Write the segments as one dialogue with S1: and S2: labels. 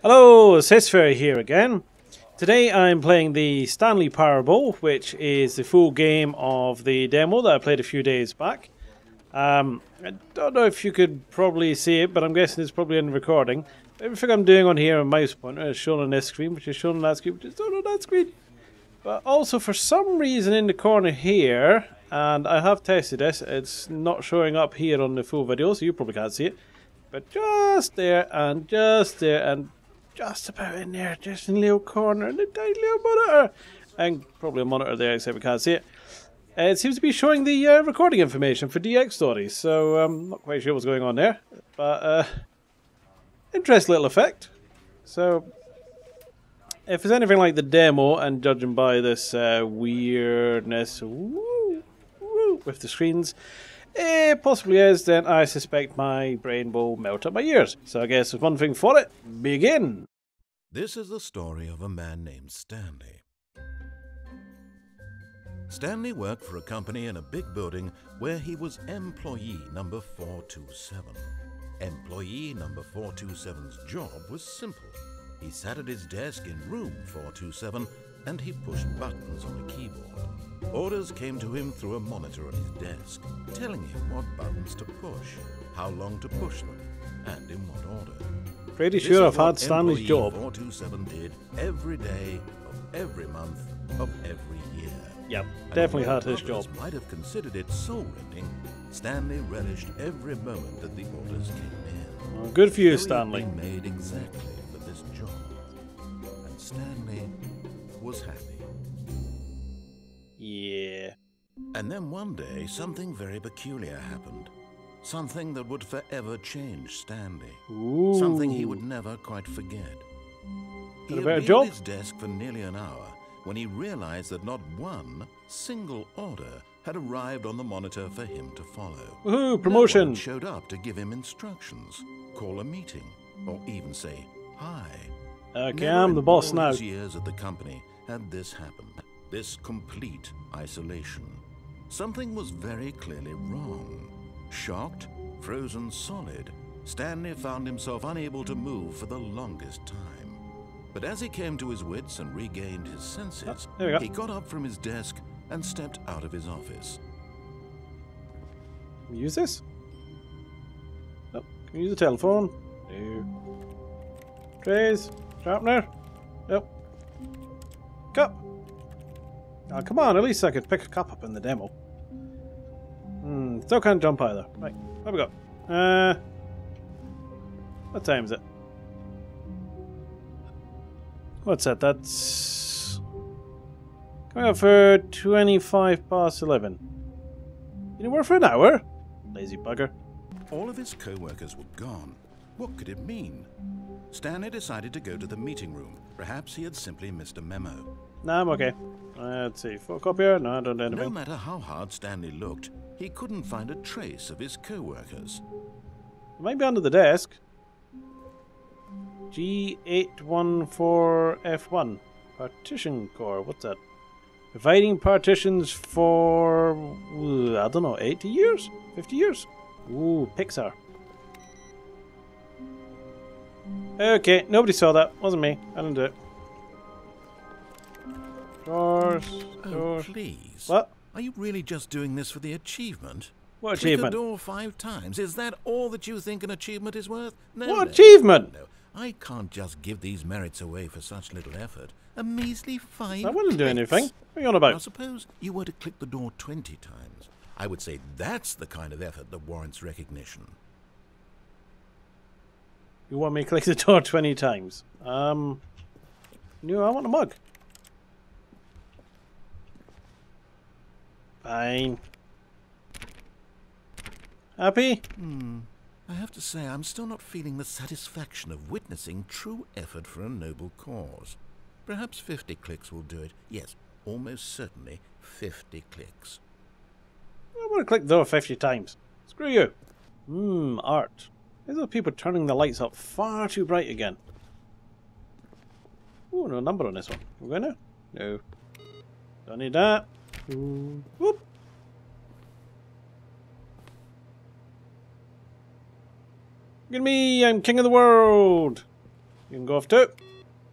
S1: Hello, sysfailure here again. Today I'm playing the Stanley Parable, which is the full game of the demo that I played a few days back. I don't know if you could probably see it, but I'm guessing it's probably in the recording. Everything I'm doing on here on mouse pointer is shown on this screen, which is shown on that screen, which is shown on that screen. But also for some reason in the corner here, and I have tested this, it's not showing up here on the full video, so you probably can't see it. But just there and just there and just about in there, just in the little corner, in the tiny little monitor, and probably a monitor there, except we can't see it. It seems to be showing the recording information for DX stories, so I'm not quite sure what's going on there, but interesting little effect. So if it's anything like the demo, and judging by this weirdness with the screens, it possibly is, then I suspect my brain will melt at my ears. So I guess there's one thing for it. Begin!
S2: This is the story of a man named Stanley. Stanley worked for a company in a big building where he was employee number 427. Employee number 427's job was simple. He sat at his desk in room 427 and he pushed buttons on a keyboard. Orders came to him through a monitor on his desk, telling him what buttons to push, how long to push them, and in what order.
S1: Pretty sure I've had Stanley's job.
S2: 427 did every day of every month of every year.
S1: Yep, definitely had his job.
S2: Might have considered it soul-rending. Stanley relished every moment that the orders came in.
S1: Well, good for you, Stanley.
S2: He had been made exactly for this job, and Stanley was happy.
S1: Yeah.
S2: And then one day, something very peculiar happened. Something that would forever change Stanley.
S1: Ooh.
S2: Something he would never quite forget. He had been at his desk for nearly an hour when he realized that not one single order had arrived on the monitor for him to follow.
S1: Woohoo, promotion!
S2: No one showed up to give him instructions, call a meeting, or even say hi.
S1: Okay,
S2: Never
S1: I'm the boss
S2: in all
S1: now.
S2: his years at the company had this happened. This complete isolation. Something was very clearly wrong. Shocked, frozen solid, Stanley found himself unable to move for the longest time. But as he came to his wits and regained his senses, he got up from his desk and stepped out of his office.
S1: Can we use this? Nope. Can we use the telephone? No. Trays? Sharpener? Nope. Cup? Oh, come on, at least I could pick a cup up in the demo. Still can't jump either. Right, what have we got? What time is it? What's that? That's coming up for 25 past 11. You know, work for an hour? Lazy bugger.
S2: All of his co-workers were gone. What could it mean? Stanley decided to go to the meeting room. Perhaps he had simply missed a memo.
S1: Nah, I'm okay. Let's see. Photocopier? No, I don't do anything.
S2: No matter how hard Stanley looked, he couldn't find a trace of his co-workers.
S1: It might be under the desk. G814F1. Partition core. What's that? Providing partitions for, I don't know, 80 years? 50 years? Ooh, Pixar. Okay, nobody saw that. Wasn't me. I didn't do it. Doors.
S2: Oh, please.
S1: What?
S2: Are you really just doing this for the achievement?
S1: What achievement?
S2: Click the door 5 times. Is that all that you think an achievement is worth? No.
S1: What achievement?
S2: No. I can't just give these merits away for such little effort. A measly 5
S1: I wouldn't do
S2: clicks.
S1: anything. What are you on about?
S2: Now suppose you were to click the door 20 times. I would say that's the kind of effort that warrants recognition.
S1: You want me to click the door 20 times? No, I want a mug. Fine. Happy?
S2: I have to say, I'm still not feeling the satisfaction of witnessing true effort for a noble cause. Perhaps 50 clicks will do it. Yes, almost certainly 50 clicks.
S1: I want to click the door 50 times. Screw you. Art. These are people turning the lights up far too bright again. Ooh, no number on this one. We're going now? No. Don't need that. Ooh. Whoop. Look at me, I'm king of the world. You can go off too.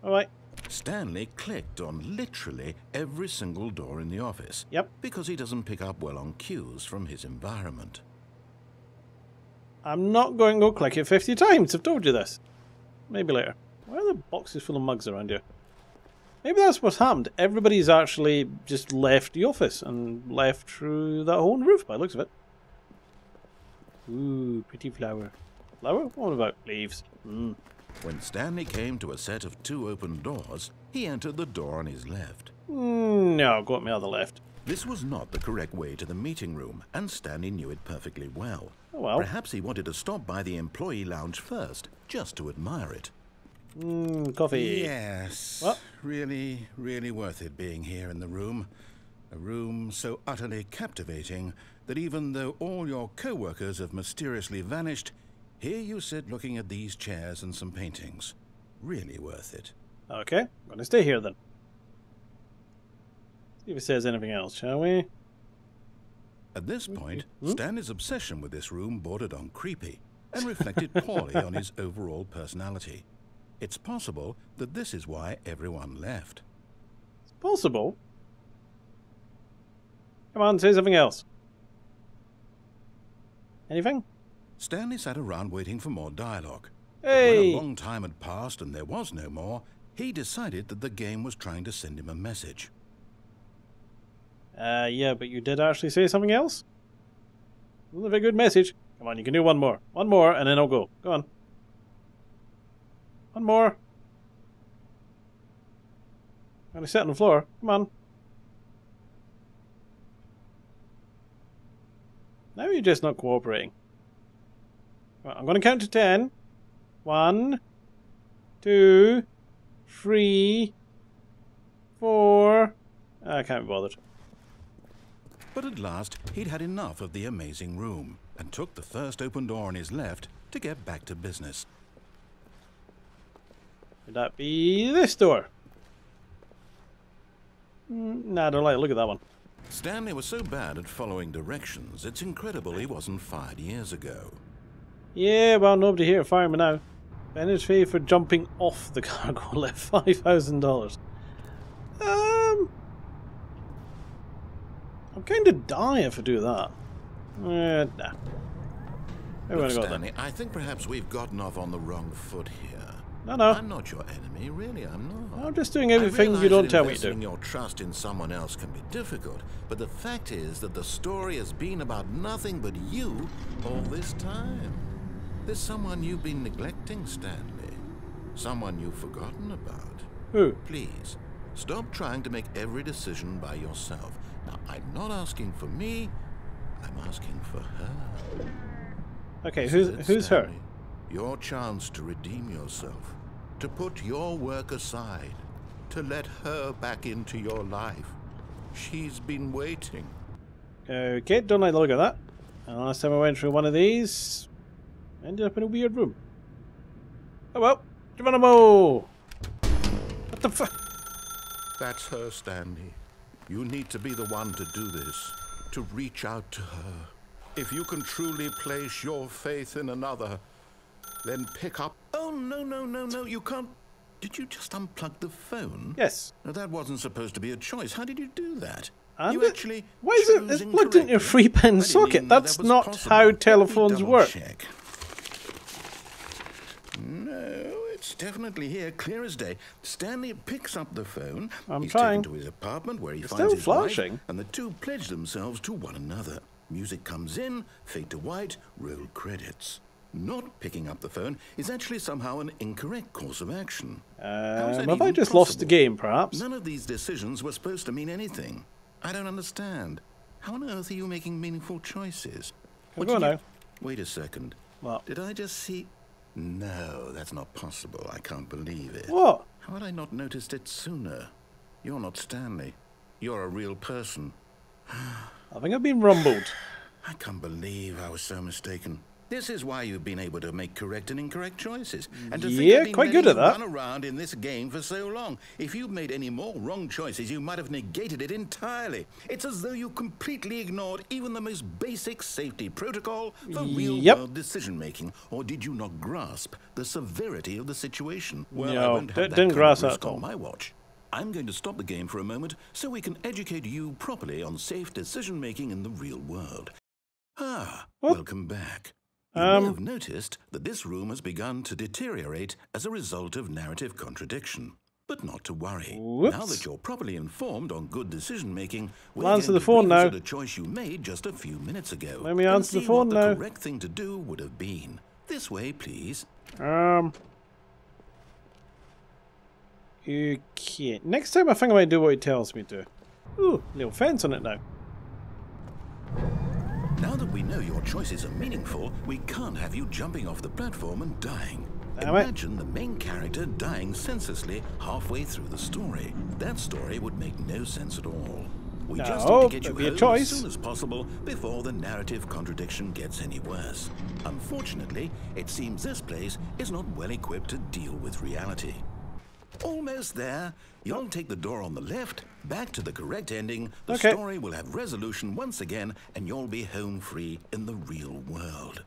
S1: Alright.
S2: Stanley clicked on literally every single door in the office.
S1: Yep.
S2: Because he doesn't pick up well on cues from his environment.
S1: I'm not going to go click it 50 times. I've told you this. Maybe later. Why are the boxes full of mugs around here? Maybe that's what's happened. Everybody's actually just left the office and left through that hole in the roof by the looks of it. Ooh, pretty flower. Flower? What about leaves? Mm.
S2: When Stanley came to a set of 2 open doors, he entered the door on his left.
S1: No, go at my other left.
S2: This was not the correct way to the meeting room, and Stanley knew it perfectly well.
S1: Oh well.
S2: Perhaps he wanted to stop by the employee lounge first, just to admire it.
S1: Coffee.
S2: Yes.
S1: What?
S2: Really, really worth it being here in the room. A room so utterly captivating that even though all your co-workers have mysteriously vanished, here you sit looking at these chairs and some paintings. Really worth it.
S1: Okay, I'm going to stay here then. See if it says anything else, shall we?
S2: At this point, Stanley's obsession with this room bordered on creepy and reflected poorly on his overall personality. It's possible that this is why everyone left.
S1: It's possible. Come on, say something else. Anything?
S2: Stanley sat around waiting for more dialogue.
S1: Hey!
S2: But when a long time had passed and there was no more, he decided that the game was trying to send him a message.
S1: Yeah, but you did actually say something else? Wasn't a very good message. Come on, you can do one more. One more, and then I'll go. Go on. One more. I'm going to sit on the floor. Come on. Now you're just not cooperating. Right, I'm going to count to 10. 1, 2, 3, 4. I can't be bothered.
S2: But at last, he'd had enough of the amazing room and took the first open door on his left to get back to business.
S1: Would that be this door? Nah, I don't like it. Look at that one.
S2: Stanley was so bad at following directions, it's incredible he wasn't fired years ago.
S1: Yeah, well, nobody here fire me now. Bennett's fee for jumping off the cargo left $5,000. I'm kind of die if I do that. Nah.
S2: Look, Stanley, I think perhaps we've gotten off on the wrong foot here.
S1: No.
S2: I'm not your enemy, really, I'm not.
S1: I'm just doing everything you don't tell me to do.
S2: Your trust in someone else can be difficult, but the fact is that the story has been about nothing but you all this time. There's someone you've been neglecting, Stanley. Someone you've forgotten about.
S1: Who?
S2: Please, stop trying to make every decision by yourself. Now, I'm not asking for me, I'm asking for her.
S1: Okay, who's her?
S2: Your chance to redeem yourself, to put your work aside, to let her back into your life. She's been waiting.
S1: Okay, don't like the look of that. And last time I went through one of these, I ended up in a weird room. Oh well, Geronimo! What the fuck?
S2: That's her, Stanley. You need to be the one to do this, to reach out to her. If you can truly place your faith in another, then pick up... Oh, no, you can't... Did you just unplug the phone?
S1: Yes.
S2: No, that wasn't supposed to be a choice. How did you do that?
S1: And
S2: you actually
S1: why is it it's plugged into a 3-pin socket? That's not
S2: possible.
S1: how telephones work.
S2: Check. No, it's definitely here, clear as day. Stanley picks up the phone.
S1: He's
S2: taken to his apartment where he
S1: it's
S2: finds
S1: still
S2: his
S1: flashing.
S2: wife, and the two pledge themselves to one another. Music comes in, fade to white, roll credits. Not picking up the phone is actually somehow an incorrect course of action.
S1: Have I just lost the game, perhaps?
S2: None of these decisions were supposed to mean anything. I don't understand. How on earth are you making meaningful choices?
S1: Go now.
S2: Wait a second.
S1: What?
S2: Did I just see... No, that's not possible. I can't believe it.
S1: What?
S2: How had I not noticed it sooner? You're not Stanley. You're a real person.
S1: I think I've been rumbled.
S2: I can't believe I was so mistaken. This is why you've been able to make correct and incorrect choices. And to
S1: Yeah,
S2: think I've
S1: quite
S2: been
S1: good at
S2: letting you
S1: that.
S2: run around in this game for so long. If you'd made any more wrong choices, you might have negated it entirely. It's as though you completely ignored even the most basic safety protocol for real-world decision-making. Or did you not grasp the severity of the situation? Well, I won't have that
S1: didn't grasp
S2: kind of
S1: that at
S2: risk on my watch. I'm going to stop the game for a moment so we can educate you properly on safe decision-making in the real world. Ah, welcome back. You may have noticed that this room has begun to deteriorate as a result of narrative contradiction. But not to worry. Now that you're properly informed on good decision-making, we're going to revisit a choice you made just a few minutes ago.
S1: Let me answer the phone now.
S2: The correct thing to do would have been. This way, please.
S1: Okay. Next time I think I might do what he tells me to. Ooh, little fence on it now.
S2: Now that we know your choices are meaningful, we can't have you jumping off the platform and dying.
S1: Damn it.
S2: Imagine the main character dying senselessly halfway through the story. That story would make no sense at all. We just need to get you home as soon as possible before the narrative contradiction gets any worse. Unfortunately, it seems this place is not well equipped to deal with reality. Almost there. You'll take the door on the left, back to the correct ending. The story will have resolution once again, and you'll be home free in the real world.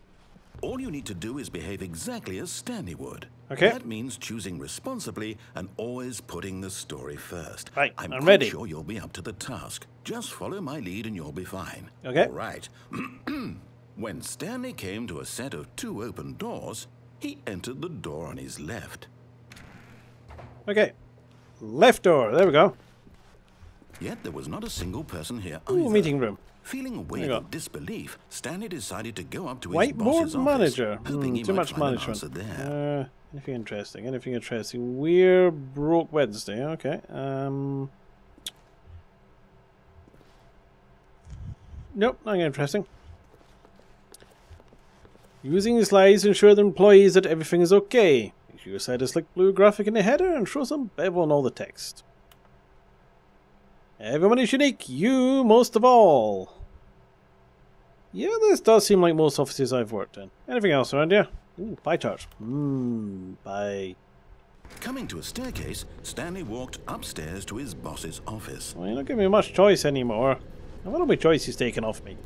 S2: All you need to do is behave exactly as Stanley would. That means choosing responsibly and always putting the story first.
S1: Right,
S2: I'm
S1: ready.
S2: Sure you'll be up to the task. Just follow my lead and you'll be fine.
S1: Okay.
S2: All right. When Stanley came to a set of 2 open doors, he entered the door on his left.
S1: Okay. Left door. There we go.
S2: Yet there was not a single person here either.
S1: Ooh, meeting room.
S2: Feeling a wave of disbelief, Stanley decided to go up to his boss's
S1: Whiteboard
S2: office,
S1: manager.
S2: hoping he
S1: Too
S2: might
S1: much
S2: find an
S1: management.
S2: answer there.
S1: Anything interesting? Anything interesting? We're broke Wednesday. Okay. Nope, nothing interesting. Using the slides to ensure the employees that everything is okay. Make sure you set a slick blue graphic in the header and show some bevel on all the text. Everyone is unique, you most of all. Yeah, this does seem like most offices I've worked in. Anything else around here? Ooh, pie chart. Pie.
S2: Coming to a staircase, Stanley walked upstairs to his boss's office.
S1: Well, you're not giving me much choice anymore. I wonder what choice he's taken off me.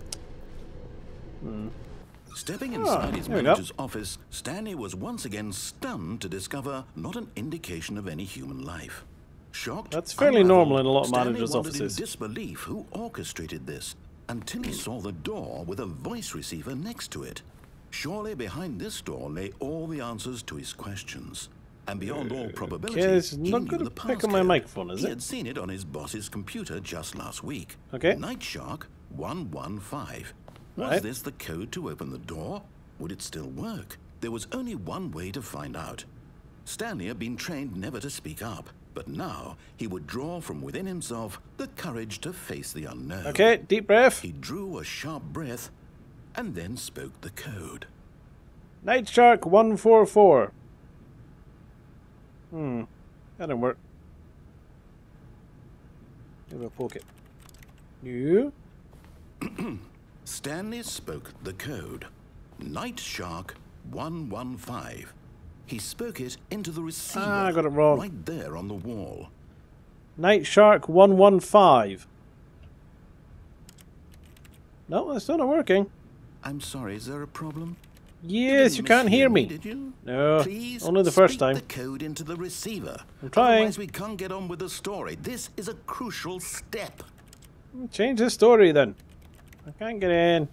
S2: Stepping inside his manager's office, Stanley was once again stunned to discover not an indication of any human life. Shocked,
S1: that's fairly normal in a lot of managers'
S2: Stanley
S1: offices.
S2: In disbelief who orchestrated this, until he saw the door with a voice receiver next to it. Surely behind this door lay all the answers to his questions. And beyond all probability,
S1: it's
S2: he
S1: not
S2: knew
S1: going
S2: the
S1: to pick on my microphone, is
S2: He
S1: it?
S2: had seen it on his boss's computer just last week.
S1: Okay.
S2: Night Shark 115. Was this the code to open the door? Would it still work? There was only one way to find out. Stanley had been trained never to speak up, but now he would draw from within himself the courage to face the unknown.
S1: Okay, deep breath.
S2: He drew a sharp breath and then spoke the code.
S1: Night Shark 144. That didn't work. Maybe I'll poke it. You?
S2: Stanley spoke the code. Night Shark 115. He spoke it into the receiver.
S1: I got it wrong.
S2: Right there on the wall.
S1: Night Shark 115. No, that's not working.
S2: I'm sorry, is there a problem?
S1: Yes, you can't hear me.
S2: Did you?
S1: No,
S2: Please
S1: only the first
S2: speak
S1: time.
S2: the code into the receiver.
S1: I'm trying.
S2: Otherwise we can't get on with the story. This is a crucial step.
S1: Change the story then. I can't get in.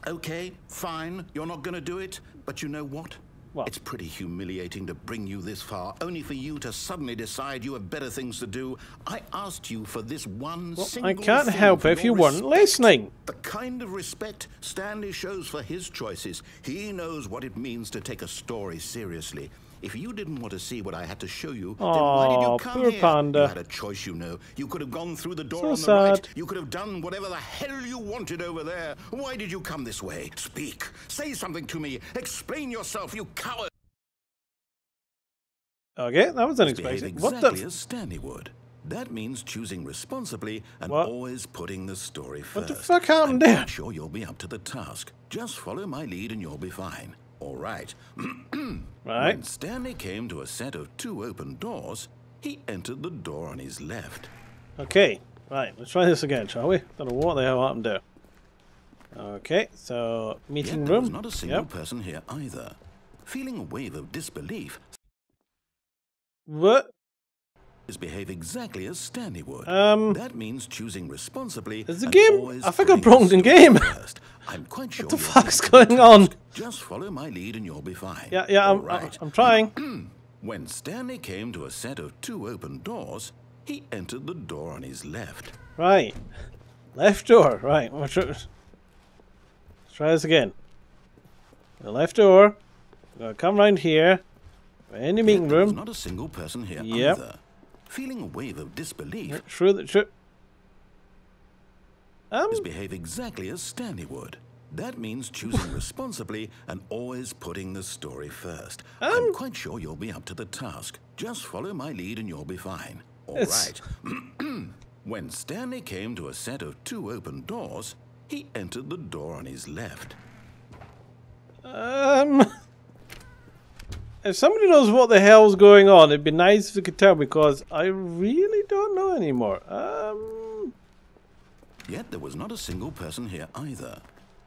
S2: Okay, fine. You're not going to do it. But you know what?
S1: What?
S2: It's pretty humiliating to bring you this far, only for you to suddenly decide you have better things to do. I asked you for this one single
S1: I can't
S2: thing
S1: help
S2: for
S1: if you
S2: your
S1: weren't
S2: respect.
S1: listening.
S2: The kind of respect Stanley shows for his choices. He knows what it means to take a story seriously. If you didn't want to see what I had to show you, then why did you come
S1: poor
S2: here?
S1: panda.
S2: You had a choice, you know. You could have gone through the door
S1: So
S2: on the
S1: sad.
S2: right. You could have done whatever the hell you wanted over there. Why did you come this way? Speak. Say something to me. Explain yourself, you coward.
S1: Okay, that was unexpected.
S2: Behave
S1: What
S2: exactly
S1: the?
S2: as Stanley would. That means choosing responsibly and
S1: What?
S2: always putting the story first.
S1: What the fuck happened
S2: I'm
S1: there?
S2: quite sure you'll be up to the task. Just follow my lead and you'll be fine. All right.
S1: Right.
S2: When Stanley came to a set of 2 open doors, he entered the door on his left.
S1: Okay. Right. Let's try this again, shall we? Don't know what the hell happened there. Okay. So meeting
S2: Yet there
S1: room.
S2: was not a single person here either. Feeling a wave of disbelief,
S1: What?
S2: behave exactly as Stanley would. That means choosing responsibly.
S1: Is the
S2: and
S1: game?
S2: always
S1: I think I
S2: putting the
S1: broke the
S2: story
S1: game.
S2: first. I'm quite sure
S1: What the
S2: you'll
S1: fuck's
S2: be up to the
S1: going on?
S2: task. Just follow my lead and you'll be fine.
S1: Yeah.
S2: All right.
S1: I'm trying.
S2: When Stanley came to a set of 2 open doors, he entered the door on his left.
S1: Right. Left door. Right. Let's try this again. The left door. We're gonna come round here. We're in the meeting
S2: Yet there was
S1: room.
S2: not a single person here
S1: Yep.
S2: either. Feeling a wave of disbelief,
S1: True.
S2: behave exactly as Stanley would. That means choosing responsibly and always putting the story first. I'm quite sure you'll be up to the task. Just follow my lead and you'll be fine. All right. When Stanley came to a set of 2 open doors, he entered the door on his left.
S1: If somebody knows what the hell's going on, it'd be nice if you could tell, because I really don't know anymore.
S2: Yet there was not a single person here either.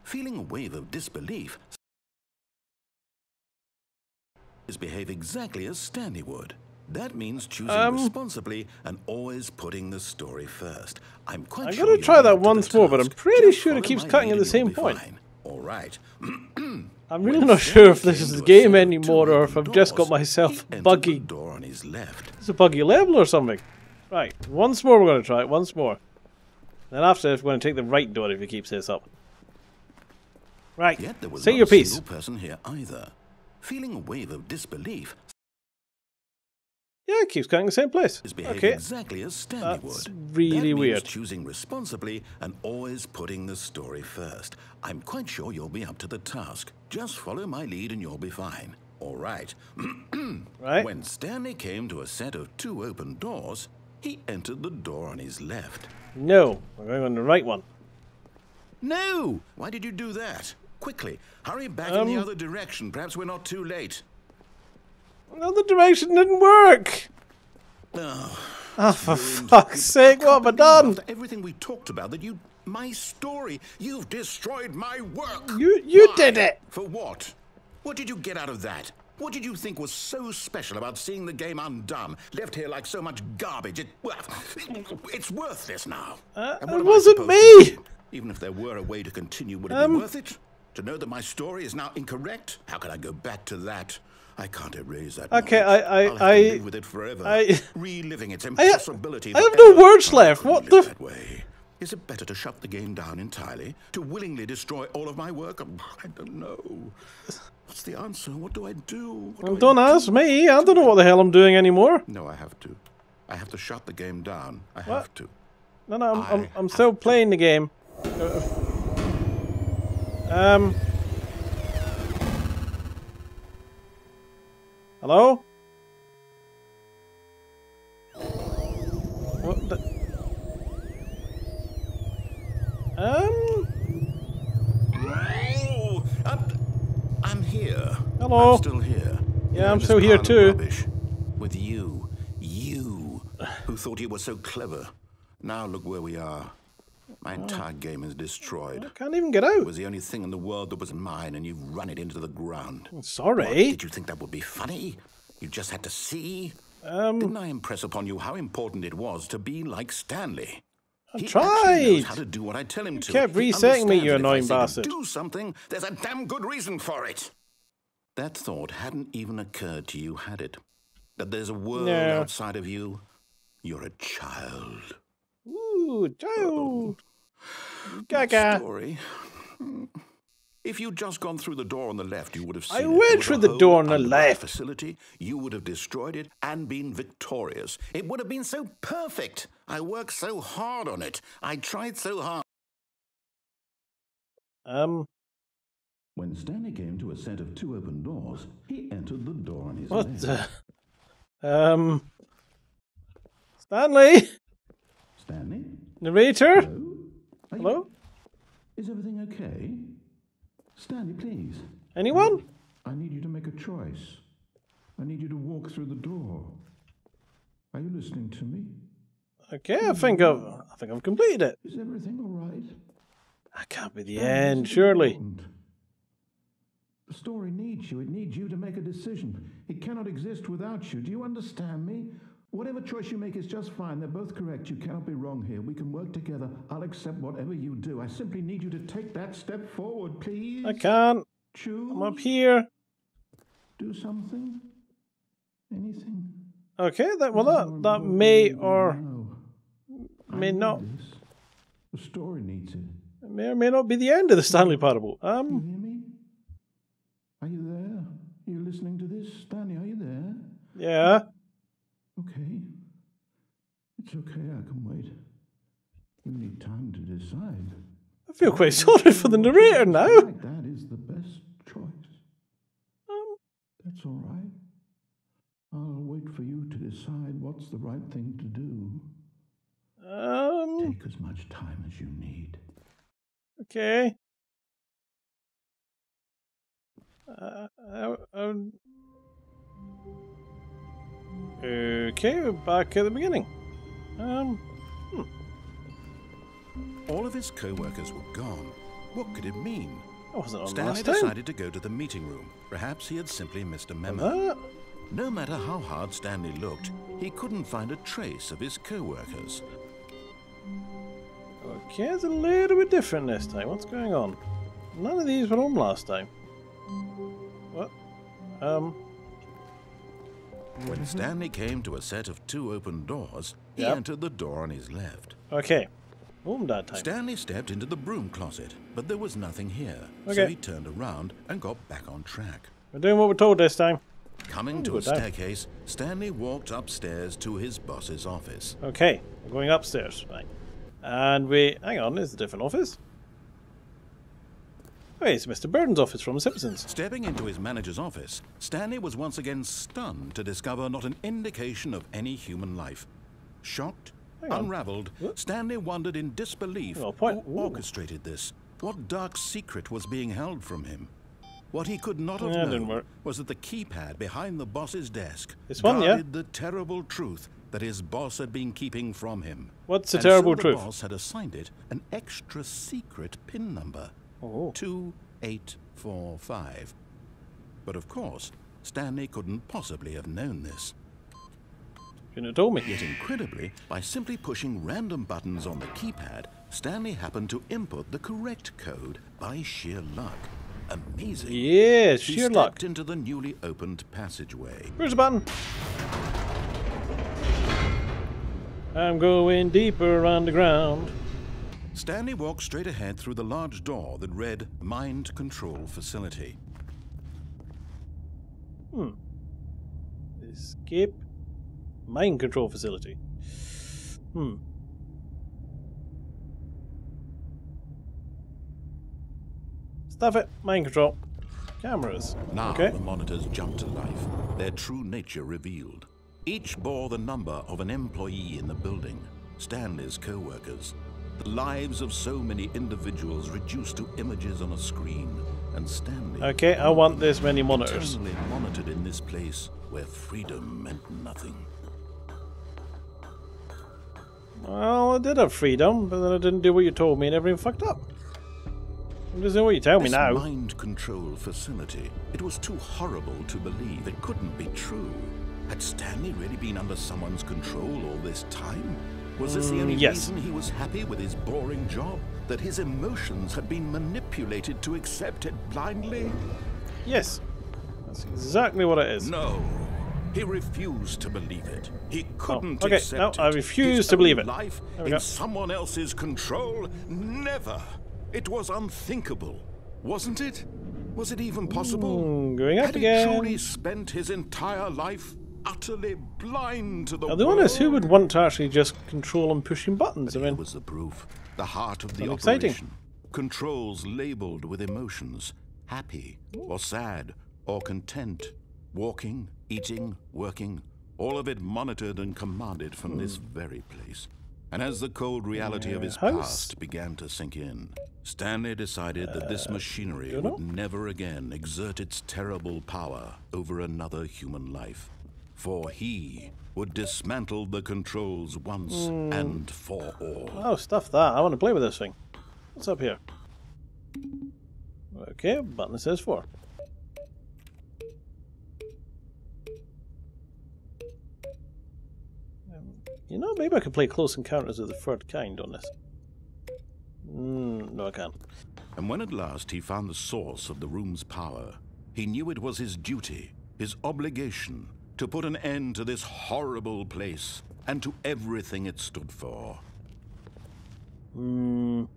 S2: Feeling a wave of disbelief, behave exactly as Stanley would. That means choosing responsibly and always putting the story first. I'm quite sure
S1: gonna try
S2: you'll be
S1: that
S2: up to the
S1: once more, but I'm
S2: task.
S1: pretty
S2: Just
S1: sure it
S2: follow
S1: keeps
S2: my
S1: cutting
S2: lead
S1: at the
S2: and you'll
S1: same
S2: be
S1: point.
S2: fine. All right.
S1: I'm really not sure if this is the game anymore or if I've just got myself buggy.
S2: Door on his left.
S1: It's a buggy level or something. Right, once more we're going to try it, once more. Then after this we're going to take the right door if he keeps this up. Right,
S2: Yet there was
S1: say
S2: not
S1: your
S2: a
S1: piece.
S2: single person here either. Feeling a wave of disbelief,
S1: Yeah, it keeps cutting the same place.
S2: behave
S1: Okay,
S2: exactly as Stanley
S1: that's
S2: would.
S1: really
S2: that means
S1: weird.
S2: choosing responsibly and always putting the story first. I'm quite sure you'll be up to the task. Just follow my lead and you'll be fine. All right.
S1: Right.
S2: When Stanley came to a set of 2 open doors, he entered the door on his left.
S1: No, we're going on the right one.
S2: No! Why did you do that? Quickly, hurry back in the other direction. Perhaps we're not too late.
S1: Well, the direction didn't work. Oh, for fuck's sake, what have I done?
S2: After everything we talked about, my story, you've destroyed my work.
S1: You
S2: Why?
S1: did it.
S2: For what? What did you get out of that? What did you think was so special about seeing the game undone, left here like so much garbage? It's worthless now. And what
S1: it
S2: am I
S1: wasn't
S2: supposed
S1: me.
S2: to do? Even if there were a way to continue, would it be worth it? To know that my story is now incorrect? How can I go back to that? I can't erase that.
S1: Okay,
S2: I'll have to live with it forever, reliving its impossibility.
S1: I have no
S2: forever.
S1: words left.
S2: How
S1: What
S2: could we live
S1: the?
S2: that way? Is it better to shut the game down entirely? To willingly destroy all of my work? I don't know. What's the answer? What do I do?
S1: Well, don't ask me. I don't know what the hell I'm doing anymore.
S2: No, I have to. I have to shut the game down. I have to.
S1: No, I'm still playing the game. Hello? What the?
S2: Oh, I'm here.
S1: Hello.
S2: I'm still here.
S1: Yeah, I'm
S2: in this
S1: still here
S2: pile of
S1: too.
S2: Rubbish. With you, who thought you were so clever. Now look where we are. My entire game is destroyed.
S1: I can't even get
S2: It
S1: out.
S2: was the only thing in the world that was mine, and you've run it into the ground.
S1: Sorry.
S2: What, did you think that would be funny? You just had to see? Didn't I impress upon you how important it was to be like Stanley? He actually knows
S1: tried.
S2: how to do what I tell him to.
S1: kept
S2: He
S1: resetting me,
S2: understands
S1: you
S2: that if I
S1: annoying
S2: say to
S1: bastard.
S2: do something, there's a damn good reason for it. That thought hadn't even occurred to you, had it? That there's a world
S1: No.
S2: outside of you? You're a child.
S1: Ooh, child.
S2: That
S1: Gaga.
S2: story. If you'd just gone through the door on the left, you would have seen
S1: I
S2: it.
S1: went
S2: There was
S1: through
S2: a
S1: the
S2: hole
S1: door on the
S2: under that
S1: left.
S2: facility. You would have destroyed it and been victorious. It would have been so perfect. I worked so hard on it. I tried so hard. When Stanley came to a set of 2 open doors, he entered the door on his
S1: What
S2: left.
S1: the? Stanley!
S3: Stanley?
S1: Narrator?
S3: Hello?
S1: Hello?
S3: Is everything okay? Stanley, please.
S1: Anyone?
S3: I need you to make a choice. I need you to walk through the door. Are you listening to me?
S1: Okay, I think I've completed it.
S3: Is everything all right?
S1: That can't be the end, surely.
S3: The story needs you. It needs you to make a decision. It cannot exist without you. Do you understand me? Whatever choice you make is just fine. They're both correct. You cannot be wrong here. We can work together. I'll accept whatever you do. I simply need you to take that step forward, please.
S1: I can't.
S3: Choose.
S1: I'm up here.
S3: Do something. Anything.
S1: Okay, that may or may not.
S3: The story needs it.
S1: It may or may not be the end of the Stanley Parable.
S3: You hear me? Are you there? Are you listening to this? Stanley, are you there?
S1: Yeah.
S3: Okay. It's okay, I can wait. You need time to decide.
S1: I feel quite sorry for the narrator now.
S3: That is the best choice. That's all right. I'll wait for you to decide what's the right thing to do. Take as much time as you need.
S1: Okay. Okay, we're back at the beginning.
S2: All of his co-workers were gone. What could it mean?
S1: I wasn't on
S2: Stanley
S1: last time.
S2: decided to go to the meeting room. Perhaps he had simply missed a memo. No matter how hard Stanley looked, he couldn't find a trace of his co-workers.
S1: Okay, it's a little bit different this time. What's going on? None of these were on last time. What?
S2: When Stanley came to a set of 2 open doors, he entered the door on his left.
S1: Okay. Home that time.
S2: Stanley stepped into the broom closet, but there was nothing here.
S1: Okay.
S2: So he turned around and got back on track.
S1: We're doing what we're told this time.
S2: Coming to a staircase, Stanley walked upstairs to his boss's office.
S1: Okay, we're going upstairs. Right. And hang on, there's a different office. Oh, it's Mr. Burton's office from The Simpsons.
S2: Stepping into his manager's office, Stanley was once again stunned to discover not an indication of any human life. Shocked, unraveled, Stanley wondered in disbelief who orchestrated this. What dark secret was being held from him? What he could not have known was that the keypad behind the boss's desk guarded the terrible truth that his boss had been keeping from him.
S1: What's the terrible truth?
S2: The boss had assigned it an extra secret PIN number. 2845. But of course, Stanley couldn't possibly have known this.
S1: Couldn't have told me.
S2: Yet incredibly, by simply pushing random buttons on the keypad, Stanley happened to input the correct code by sheer luck. Amazing.
S1: Yeah, sheer luck.
S2: He stepped into the newly opened passageway.
S1: Where's the button? I'm going deeper underground.
S2: Stanley walked straight ahead through the large door that read Mind Control Facility.
S1: Escape Mind Control Facility. Stuff it. Mind control. Cameras.
S2: Now the monitors jumped to life, their true nature revealed. Each bore the number of an employee in the building, Stanley's co-workers. The lives of so many individuals reduced to images on a screen, and Stanley...
S1: Okay, I want this many monitors.
S2: Eternally monitored in this place where freedom meant nothing.
S1: Well, I did have freedom, but then I didn't do what you told me and everything fucked up. I'm just doing what you tell me now.
S2: This mind control facility, it was too horrible to believe. It couldn't be true. Had Stanley really been under someone's control all this time? Was this the only reason he was happy with his boring job? That his emotions had been manipulated to accept it blindly?
S1: Yes. That's exactly what it is.
S2: No. He refused to believe it. He couldn't accept it.
S1: I refuse to believe it.
S2: Life in someone else's control? Never. It was unthinkable. Wasn't it? Was it even possible?
S1: Going up again.
S2: Had he truly spent his entire life utterly blind to the world?
S1: I'll be honest, who would want to actually just control and pushing buttons?
S2: But here was the proof. The heart of the operation. Controls labeled with emotions. Happy or sad or content. Walking, eating, working, all of it monitored and commanded from this very place. And as the cold reality of his
S1: house?
S2: past began to sink in, Stanley decided that this machinery would never again exert its terrible power over another human life. For he would dismantle the controls once and for all.
S1: Oh, stuff that. I want to play with this thing. What's up here? Okay, button says 4. You know, maybe I could play Close Encounters of the Third Kind on this. No, I can't.
S2: And when at last he found the source of the room's power, he knew it was his duty, his obligation, to put an end to this horrible place and to everything it stood for.
S1: On.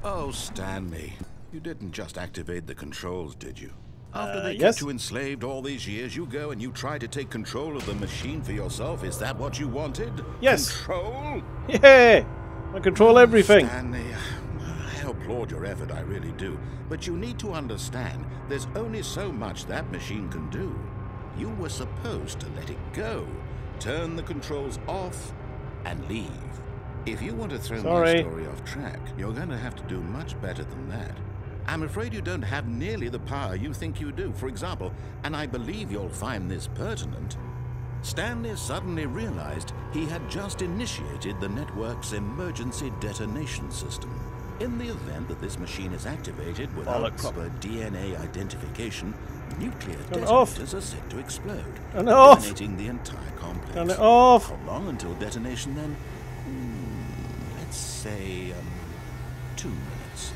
S2: Oh, Stanley, you didn't just activate the controls, did you? After they
S1: yes.
S2: kept you enslaved all these years, you go and you try to take control of the machine for yourself. Is that what you wanted?
S1: Yes.
S2: Control?
S1: Yeah! I control everything.
S2: Stanley, I applaud your effort, I really do. But you need to understand, there's only so much that machine can do. You were supposed to let it go, turn the controls off, and leave. If you want to throw my story off track, you're going to have to do much better than that. I'm afraid you don't have nearly the power you think you do. For example, and I believe you'll find this pertinent, Stanley suddenly realized he had just initiated the network's emergency detonation system. In the event that this machine is activated without proper DNA identification, nuclear detonators are set to explode, eliminating the entire complex.
S1: Turn it off.
S2: How long until detonation then? Let's say 2 minutes.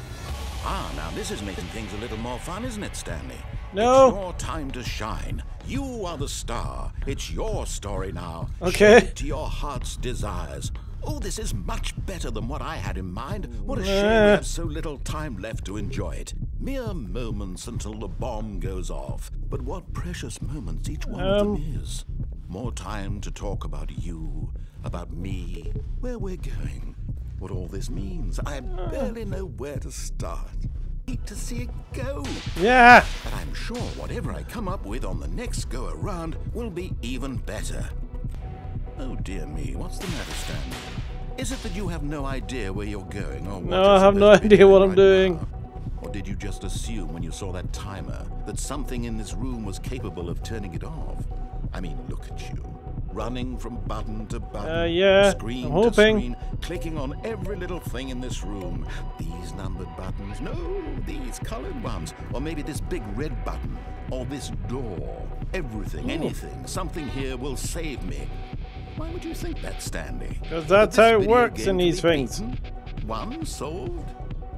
S2: Ah, now this is making things a little more fun, isn't it, Stanley?
S1: No.
S2: It's your time to shine. You are the star. It's your story now.
S1: Okay.
S2: Shape it to your heart's desires. Oh, this is much better than what I had in mind. What a shame we have so little time left to enjoy it. Mere moments until the bomb goes off. But what precious moments each one of them is. More time to talk about you, about me, where we're going, what all this means. I barely know where to start. Need to see it go.
S1: Yeah.
S2: But I'm sure whatever I come up with on the next go around will be even better. Oh dear me, what's the matter, Stanley? Is it that you have no idea where you're going, or what?
S1: No, I have no idea what I'm doing.
S2: Now? Or did you just assume when you saw that timer that something in this room was capable of turning it off? I mean, look at you. Running from button to button,
S1: yeah,
S2: screen
S1: I'm
S2: to
S1: hoping.
S2: screen, clicking on every little thing in this room. These numbered buttons, no, these colored ones. Or maybe this big red button, or this door. Everything, anything, something here will save me. Why would you think that, Stanley?
S1: Because that's how it works in these things.
S2: One solved?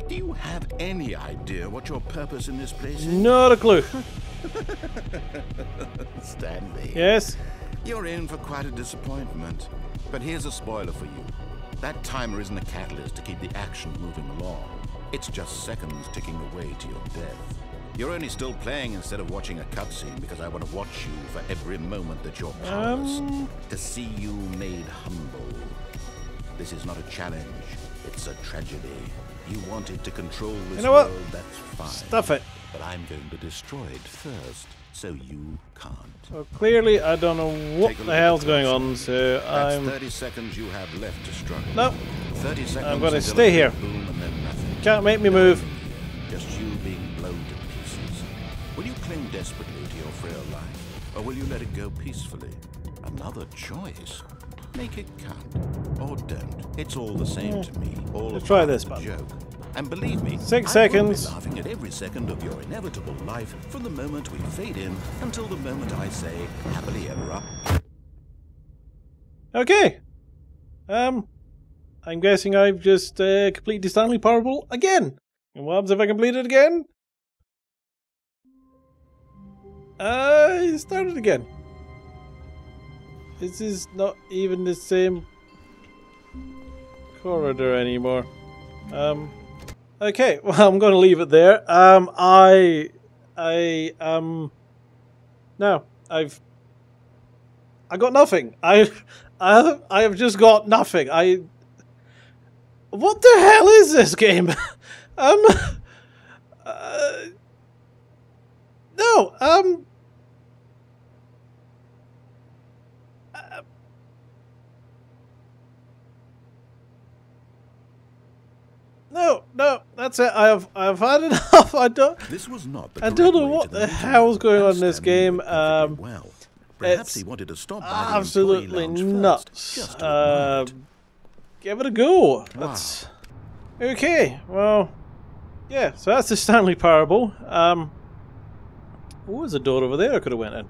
S2: Do you have any idea what your purpose in this place is?
S1: Not a clue.
S2: Stanley.
S1: Yes?
S2: You're in for quite a disappointment. But here's a spoiler for you. That timer isn't a catalyst to keep the action moving along. It's just seconds ticking away to your death. You're only still playing instead of watching a cutscene because I want to watch you for every moment that you're powerless. To see you made humble. This is not a challenge. It's a tragedy. You wanted to control this world, that's fine.
S1: Stuff it.
S2: But I'm going to destroy it first, so you can't.
S1: So clearly I don't know what the hell's going on, so
S2: That's 30 seconds you have left to struggle.
S1: No.
S2: 30 seconds.
S1: I'm going to stay here.
S2: Boom and then nothing.
S1: Can't make me move.
S2: Just you being blown to pieces. Will you cling desperately to your frail life, or will you let it go peacefully? Another choice. Make it count, or don't. It's all the same to me. All
S1: Let's try this,
S2: part of the
S1: bud.
S2: joke. And believe me,
S1: 6
S2: I will
S1: seconds.
S2: be laughing at every second of your inevitable life from the moment we fade in until the moment I say happily ever after.
S1: Okay. I'm guessing I've just completed the Stanley Parable again. And what happens if I complete it again? Start it again. This is not even the same corridor anymore. Okay, well, I'm going to leave it there. No, I got nothing. I have just got nothing. What the hell is this game? That's it. I've had enough.
S2: This was not the
S1: I don't know
S2: correct way
S1: what
S2: to
S1: the
S2: meeting,
S1: hell's going on in
S2: and
S1: this
S2: Stanley
S1: game.
S2: knew it perfectly well. Perhaps
S1: It's
S2: he wanted to stop by the employee
S1: absolutely
S2: lounge
S1: nuts.
S2: first, just to admire it.
S1: Give it a go.
S2: Wow.
S1: That's okay. Well, yeah. So that's the Stanley Parable. Oh, there's a door over there I could have went in.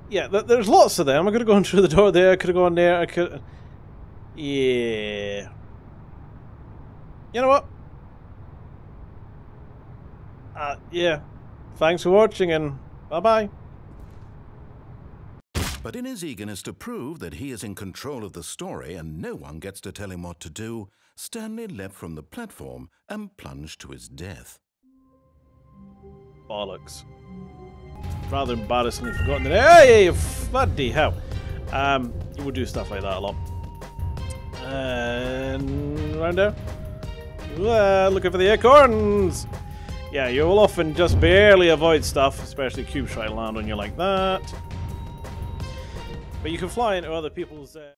S1: Yeah, there's lots of them. I could have gone through the door there. I could have gone there. I could. Yeah. You know what? Yeah. Thanks for watching, and bye-bye.
S2: But in his eagerness to prove that he is in control of the story and no one gets to tell him what to do, Stanley leapt from the platform and plunged to his death.
S1: Bollocks. Rather embarrassingly forgotten the name. Hey, bloody hell. You would do stuff like that a lot. And round there. Looking for the acorns. Yeah, you will often just barely avoid stuff, especially cubes try to land on you like that. But you can fly into other people's...